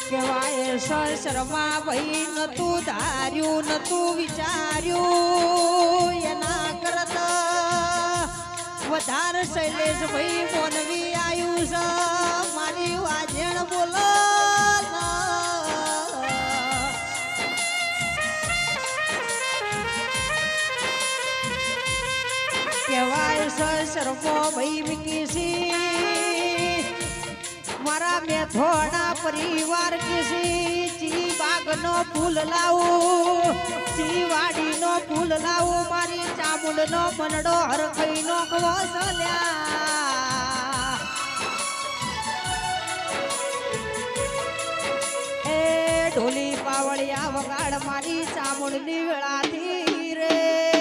કેવાય શર્મા ભાઈ નતું ધાર્યું નતું વિચાર્યું એના કરતા વધારે શૈલેષ ભાઈ મોનવી આવ્યું છે મારી વાજણ બોલો કેવાય શર્મો ભાઈ વિકીસી મારા મેથોડા પરિવાર કિસી ચી બાગનો ફૂલ લાવું ચી વાડીનો ફૂલ લાવું મારી ચામુંડનો મનડો હરખઈનો કવસલ્યા એ ઢોલી પાવળિયા વગાડ મારી ચામુંડની વેળાથી રે